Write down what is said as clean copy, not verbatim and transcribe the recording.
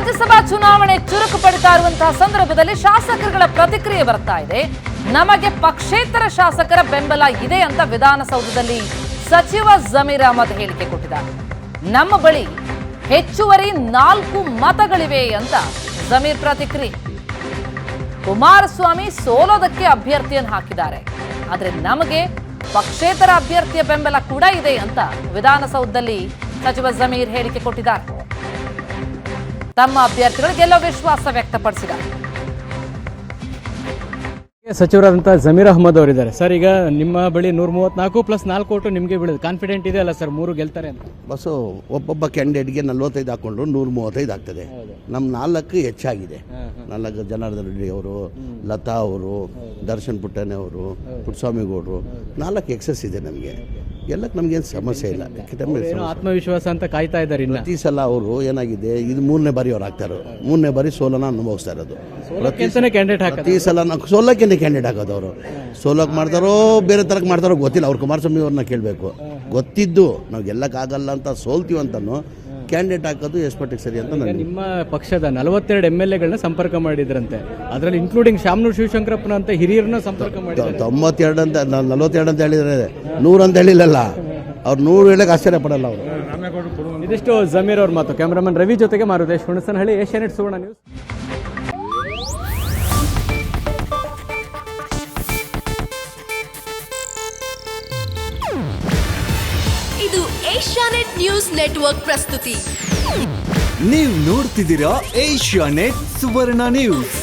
ರಾಜ್ಯಸಭಾ ಚುನಾವಣೆ ಚುರುಕು ಪಡಿತಾ ಇರುವಂತಹ ಸಂದರ್ಭದಲ್ಲಿ ಶಾಸಕರುಗಳ ಪ್ರತಿಕ್ರಿಯೆ ಬರ್ತಾ ಇದೆ. ನಮಗೆ ಪಕ್ಷೇತರ ಶಾಸಕರ ಬೆಂಬಲ ಇದೆ ಅಂತ ವಿಧಾನಸೌಧದಲ್ಲಿ ಸಚಿವ ಜಮೀರ್ ಅಹಮದ್ ಹೇಳಿಕೆ ಕೊಟ್ಟಿದ್ದಾರೆ. ನಮ್ಮ ಬಳಿ ಹೆಚ್ಚುವರಿ 4 ಮತಗಳಿವೆ ಅಂತ ಜಮೀರ್ ಪ್ರತಿಕ್ರಿಯೆ. ಕುಮಾರಸ್ವಾಮಿ ಸೋಲೋದಕ್ಕೆ ಅಭ್ಯರ್ಥಿಯನ್ನು ಹಾಕಿದ್ದಾರೆ, ಆದರೆ ನಮಗೆ ಪಕ್ಷೇತರ ಅಭ್ಯರ್ಥಿಯ ಬೆಂಬಲ ಕೂಡ ಇದೆ ಅಂತ ವಿಧಾನಸೌಧದಲ್ಲಿ ಸಚಿವ ಜಮೀರ್ ಹೇಳಿಕೆ ಕೊಟ್ಟಿದ್ದಾರೆ. ತಮ್ಮ ಅಭ್ಯರ್ಥಿಗಳು ಗೆಲ್ಲೋ ವಿಶ್ವಾಸ ವ್ಯಕ್ತಪಡಿಸಿದ್ದಾರೆ. ಸಚಿವರಾದಂಥ ಜಮೀರ್ ಅಹಮದ್ ಅವರಿದ್ದಾರೆ. ಸರ್, ಈಗ ನಿಮ್ಮ ಬಳಿ 134 + 4 ಓಟು ನಿಮಗೆ ಬೀಳಿದೆ. ಕಾನ್ಫಿಡೆಂಟ್ ಇದೆ ಅಲ್ಲ ಸರ್ 3 ಗೆಲ್ತಾರೆ ಅಂತ? ಬಸ್ಸು ಒಬ್ಬೊಬ್ಬ ಕ್ಯಾಂಡಿಡೇಟ್ಗೆ 45 ಹಾಕ್ಕೊಂಡ್ರು 135 ಆಗ್ತದೆ. ನಮ್ಮ 4 ಹೆಚ್ಚಾಗಿದೆ. 4 ಜನಾರ್ದನ್ ರೆಡ್ಡಿ ಅವರು, ಲತಾ ಅವರು, ದರ್ಶನ್ ಪುಟ್ಟನೆ ಅವರು, ಪುಟ್ಟಸ್ವಾಮಿ ಗೌಡರು, 4 ಎಕ್ಸಸ್ ಇದೆ. ನಮಗೆ ಎಲ್ಲಕ್ಕೆ ನಮಗೇನು ಸಮಸ್ಯೆ ಇಲ್ಲ. ಆತ್ಮವಿಶ್ವಾಸ ಅಂತ ಕಾಯ್ತಾ ಇದ್ದಾರೆ. ಪ್ರತಿ ಸಲ ಅವರು ಏನಾಗಿದೆ, ಇದು 3ನೇ ಬಾರಿ ಅವ್ರು ಆಗ್ತಾರೆ. 3ನೇ ಬಾರಿ ಸೋಲನ ಅನುಭವಿಸ್ತಾ ಇರೋದು. ಪ್ರತಿ ಸಲ ನಾವು ಸೋಲಕ್ಕೆ ಕ್ಯಾಂಡಿಡೇಟ್ ಹಾಕೋದು. ಅವರು ಸೋಲಕ್ಕೆ ಮಾಡ್ತಾರೋ ಬೇರೆ ಥರಕ್ಕೆ ಮಾಡ್ತಾರೋ ಗೊತ್ತಿಲ್ಲ. ಅವ್ರು ಕುಮಾರಸ್ವಾಮಿ ಅವ್ರನ್ನ ಕೇಳಬೇಕು. ಗೊತ್ತಿದ್ದು ನಾವು ಗೆಲ್ಲಕ್ಕಾಗಲ್ಲ ಅಂತ ಸೋಲ್ತೀವಿ ಅಂತನೂ ಕ್ಯಾಂಡಿಡೇಟ್ ಹಾಕೋದು ಎಸ್ಪಟ್ಟಿಗೆ ಸರಿ ಅಂತ. ನಿಮ್ಮ ಪಕ್ಷದ 42 MLAಗಳನ್ನ ಸಂಪರ್ಕ ಮಾಡಿದ್ರಂತೆ, ಅದರಲ್ಲಿ ಇನ್ಕ್ಲೂಡಿಂಗ್ ಶಾಮನೂರು ಶಿವಶಂಕರಪ್ಪನ ಅಂತ ಹಿರಿಯರನ್ನ ಸಂಪರ್ಕ ಮಾಡಿದ್ದಾರೆ. 92 ಅಂತ 42 ಅಂತ ಹೇಳಿದ್ರೆ 100 ಅಂತ ಹೇಳಿಲ್ಲಲ್ಲ. ಅವ್ರು 100 ಹೇಳಕ್ಕೆ ಆಶ್ಚರ್ಯ ಪಡಲ್ಲ ಅವರು. ಇದಿಷ್ಟು ಜಮೀರ್ ಅವ್ರ ಮಾತು. ಕ್ಯಾಮರಾಮನ್ ರವಿ ಜೊತೆಗೆ ಮಾರುತೇಶ್ ಹುಣಸನಹಳ್ಳಿ, ಏಷ್ಯಾನೆಟ್ ಸುವರ್ಣ ನ್ಯೂಸ್. ಇದು ಏಷ್ಯಾನೆಟ್ ನ್ಯೂಸ್ ನೆಟ್ವರ್ಕ್ ಪ್ರಸ್ತುತಿ. ನೀವು ನೋಡ್ತಿದ್ದೀರಾ ಏಷ್ಯಾನೆಟ್ ಸುವರ್ಣ ನ್ಯೂಸ್.